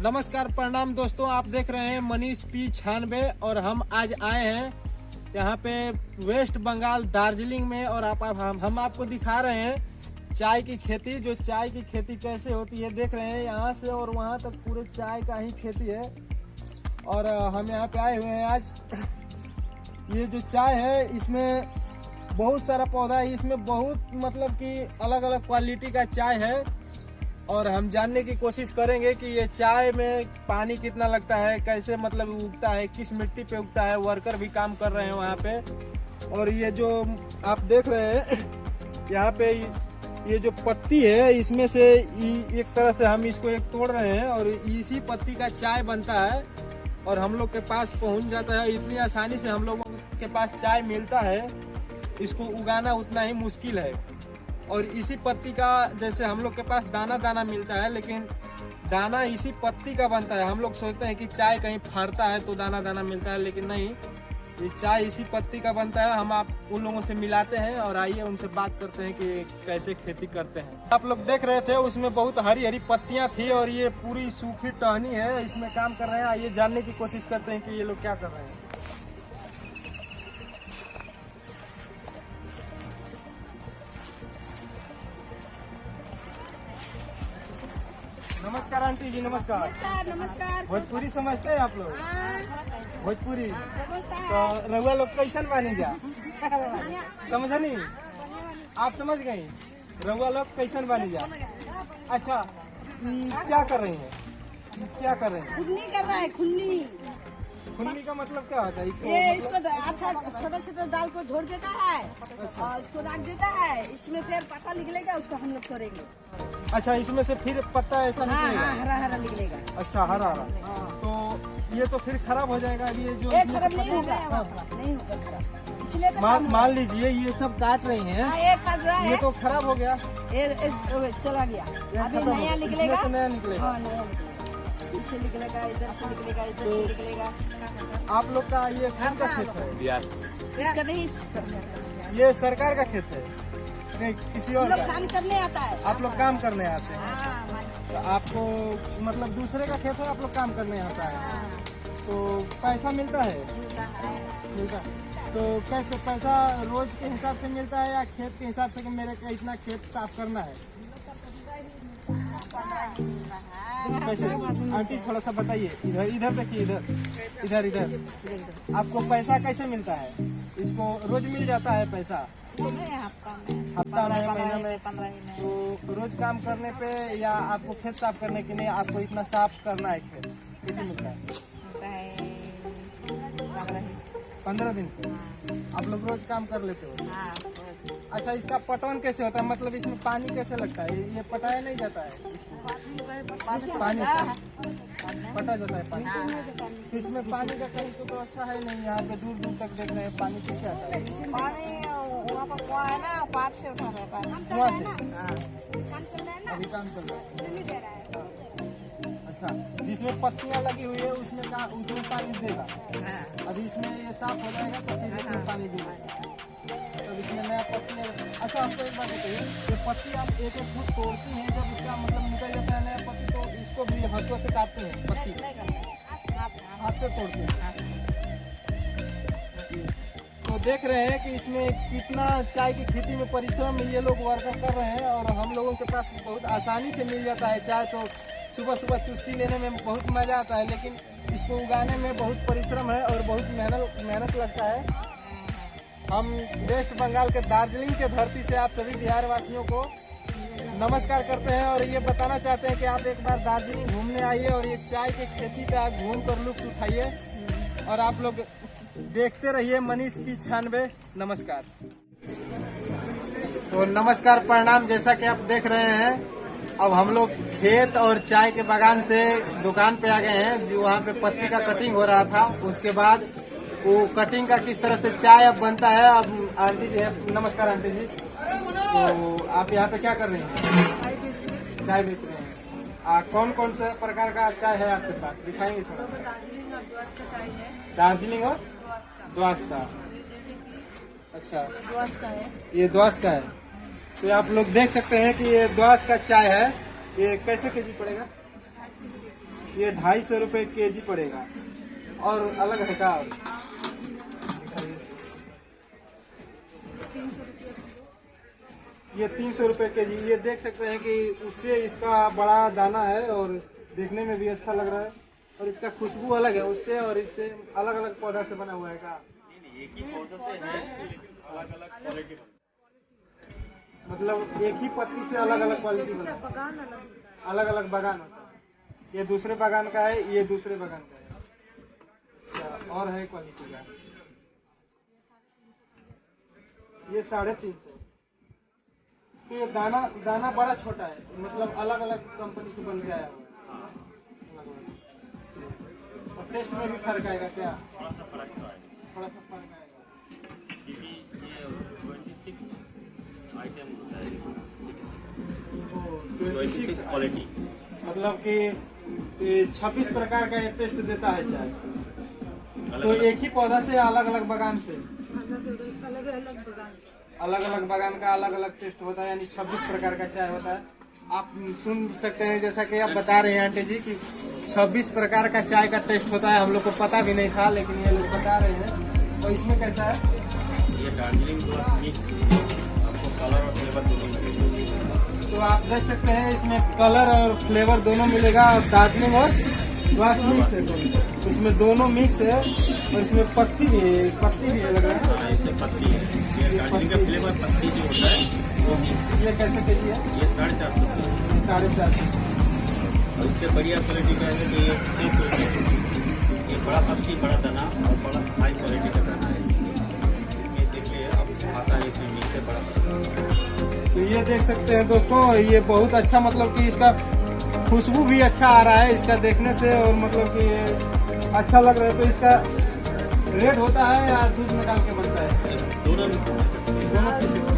नमस्कार प्रणाम दोस्तों, आप देख रहे हैं मनीष P96 और हम आज आए हैं यहाँ पे वेस्ट बंगाल दार्जिलिंग में। और हम आपको दिखा रहे हैं चाय की खेती। जो चाय की खेती कैसे होती है देख रहे हैं, यहाँ से और वहाँ तक पूरे चाय का ही खेती है। और हम यहाँ पे आए हुए हैं आज। ये जो चाय है इसमें बहुत सारा पौधा है, इसमें बहुत मतलब कि अलग अलग क्वालिटी का चाय है। और हम जानने की कोशिश करेंगे कि ये चाय में पानी कितना लगता है, कैसे मतलब उगता है, किस मिट्टी पे उगता है। वर्कर भी काम कर रहे हैं वहाँ पे। और ये जो आप देख रहे हैं यहाँ पे ये जो पत्ती है, इसमें से एक तरह से हम इसको एक तोड़ रहे हैं और इसी पत्ती का चाय बनता है और हम लोग के पास पहुँच जाता है। इतनी आसानी से हम लोगों के पास चाय मिलता है, इसको उगाना उतना ही मुश्किल है। और इसी पत्ती का जैसे हम लोग के पास दाना दाना मिलता है, लेकिन दाना इसी पत्ती का बनता है। हम लोग सोचते हैं कि चाय कहीं फरता है तो दाना दाना मिलता है, लेकिन नहीं, ये चाय इसी पत्ती का बनता है। हम आप उन लोगों से मिलाते हैं और आइए उनसे बात करते हैं कि कैसे खेती करते हैं। आप लोग देख रहे थे उसमें बहुत हरी हरी पत्तियां थी और ये पूरी सूखी टहनी है, इसमें काम कर रहे हैं। आइए जानने की कोशिश करते हैं कि ये लोग क्या कर रहे हैं। नमस्कार आंटी जी। नमस्कार। नमस्कार नमस्कार। भोजपुरी समझते हैं आप लोग? भोजपुरी तो रउआ लोग कैसन बानी जा समझनी? आप समझ गई? रउआ लोग कैसन बानी जा? अच्छा, क्या कर रही हैं? क्या कर रही हैं? खुन्नी कर रहा है, खुन्नी। खुन्नी का मतलब क्या होता है? इसको अच्छा छोटा छोटा दाल को झोड़ देता है और उसको रख देता है। इसमें फिर पत्ता निकलेगा, उसको हम लोग तोड़ेंगे। अच्छा, इसमें से फिर पत्ता ऐसा निकलेगा? हरा हरा निकलेगा। अच्छा, हरा हरा। तो ये तो फिर खराब हो जाएगा। ये जो खराब नहीं होगा, नहीं होगा खराब। इसलिए मान लीजिए ये सब काट रही हैं, ये तो खराब हो गया, चला गया। अभी नया निकलेगा, नया निकलेगा। हाँ, नया निकलेगा। इससे निकलेगा, इधर से निकलेगा, इधर से निकलेगा। आप लोग का ये कौन का खेत है? बिहार इसका नहीं, ये सरकार का खेत है? नहीं, किसी और का? काम करने आता है। आप लोग काम करने आते हैं? तो आपको मतलब दूसरे का खेत है, आप लोग काम करने आता है, तो पैसा मिलता है? मिलता है। तो कैसे पैसा रोज के हिसाब से मिलता है या खेत के हिसाब से कि मेरे का इतना खेत साफ करना है? कैसे आंटी थोड़ा सा बताइए। इधर इधर देखिए, इधर इधर आपको पैसा कैसे मिलता है? इसको रोज मिल जाता है पैसा? हफ्ता में, महीने में? तो रोज काम करने पे या आपको खेत साफ करने के लिए आपको इतना साफ करना है खेत, कैसे मिलता है? 15 दिन आप लोग रोज काम कर लेते हो? अच्छा, इसका पटवन कैसे होता है? मतलब इसमें पानी कैसे लगता है? ये पटाया नहीं जाता है? पानी पटा जाता है पानी? इसमें पानी का कहीं तो व्यवस्था है नहीं? यहाँ पे दूर दूर तक देख रहे हैं पानी कैसे आता है? पानी वहाँ पर कुआं है ना, पाइप से उठा रहे हैं पानी। कुआं से? अभी काम चल रहा है। अच्छा, जिसमें पत्तियां लगी हुई है उसमें पानी देगा? अभी इसमें ये साफ हो जाएगा तो फिर इसमें पानी देगा, तब इसमें नया पत्ती है। अच्छा, आपको एक बात बताइए, ये पत्ती आप एक एक फुट तोड़ती हैं, जब इसका मतलब निकल जाता है नया पत्ती, तो इसको भी हाथों से काटते हैं? पत्ती हाथ से तोड़ते हैं? तो देख रहे हैं कि इसमें कितना चाय की खेती में परिश्रम ये लोग वर्कर कर रहे हैं। और हम लोगों के पास बहुत आसानी से मिल जाता है चाय, तो सुबह सुबह चुस्की लेने में बहुत मजा आता है, लेकिन इसको उगाने में बहुत परिश्रम है और बहुत मेहनत लगता है। हम वेस्ट बंगाल के दार्जिलिंग के धरती से आप सभी बिहार वासियों को नमस्कार करते हैं और ये बताना चाहते हैं कि आप एक बार दार्जिलिंग घूमने आइए और ये चाय की खेती का घूम कर लुत्फ उठाइए। और आप लोग देखते रहिए मनीष P96। नमस्कार। तो नमस्कार प्रणाम। जैसा कि आप देख रहे हैं, अब हम लोग खेत और चाय के बागान से दुकान पे आ गए हैं, जो वहाँ पे पत्ती का कटिंग हो रहा था। उसके बाद वो कटिंग का किस तरह से चाय अब बनता है। अब आंटी जी है, नमस्कार आंटी जी। तो आप यहाँ पे क्या कर रही हैं? चाय बेच रहे हैं। कौन कौन से प्रकार का चाय है आपके पास, दिखाएंगे थोड़ा? दार्जिलिंग और द्वास का। अच्छा, द्वास का है। ये द्वास का है। तो आप लोग देख सकते हैं कि ये द्वास का चाय है। ये कैसे केजी पड़ेगा? ये 250 रुपये kg पड़ेगा। और अलग है का? ये 300 रुपये kg। ये देख सकते हैं कि उससे इसका बड़ा दाना है और देखने में भी अच्छा लग रहा है और इसका खुशबू अलग है उससे, और इससे अलग अलग पौधा से बना हुआ है का? एक ही पौधे से है, अलग अलग क्वालिटी। मतलब एक ही पत्ती से अलग अलग क्वालिटी बना, अलग अलग बागान होता है। ये दूसरे बागान का है, ये दूसरे बागान का है। अच्छा, और है क्वालिटी का? ये 350। तो ये दाना बड़ा छोटा है, मतलब अलग अलग कंपनी से बन के आया हुआ है। और टेस्ट में भी फर्क आएगा क्या? थोड़ा सा फर्क तो आएगा, थोड़ा सा फर्क आएगा क्योंकि ये 26 आइटम होता है, 26 क्वालिटी। मतलब कि 26 प्रकार का ये टेस्ट देता है चाय। तो एक ही पौधा से अलग अलग बागान से अलग अलग बागान का अलग अलग टेस्ट होता है, यानी 26 प्रकार का चाय होता है। आप सुन सकते हैं जैसा कि आप बता रहे हैं आंटी जी कि 26 प्रकार का चाय का टेस्ट होता है। हम लोग को पता भी नहीं था, लेकिन ये लोग बता रहे हैं। और इसमें कैसा है? ये दार्जिलिंग प्लस मिक्स, आपको कलर और फ्लेवर दोनों मिलेगा। तो आप देख सकते हैं इसमें कलर और फ्लेवर दोनों मिलेगा, और दार्जिलिंग और ग्लास मिक्स है दोनों। इसमें दोनों मिक्स है और इसमें पत्ती भी है लग रहा है। हाँ, इससे पत्ती है, ये दार्जिलिंग का फ्लेवर पत्ती जो होता है वो मिक्स। ये कैसे केजी है? ये 450 की, 450। और इससे बढ़िया क्वालिटी का है कि ये 600 की। ये बड़ा पत्ती, बड़ा दाना और बड़ा हाई क्वालिटी का दाना है। इसमें देखिए अब आता है, इसमें मिक्स है बड़ा। तो ये देख सकते हैं दोस्तों, ये बहुत अच्छा, मतलब कि इसका खुशबू भी अच्छा आ रहा है इसका देखने से, और मतलब कि ये अच्छा लग रहा है। तो इसका रेट होता है या दूध में डाल के बनता है? दोनों मिल सकते हैं। दोनों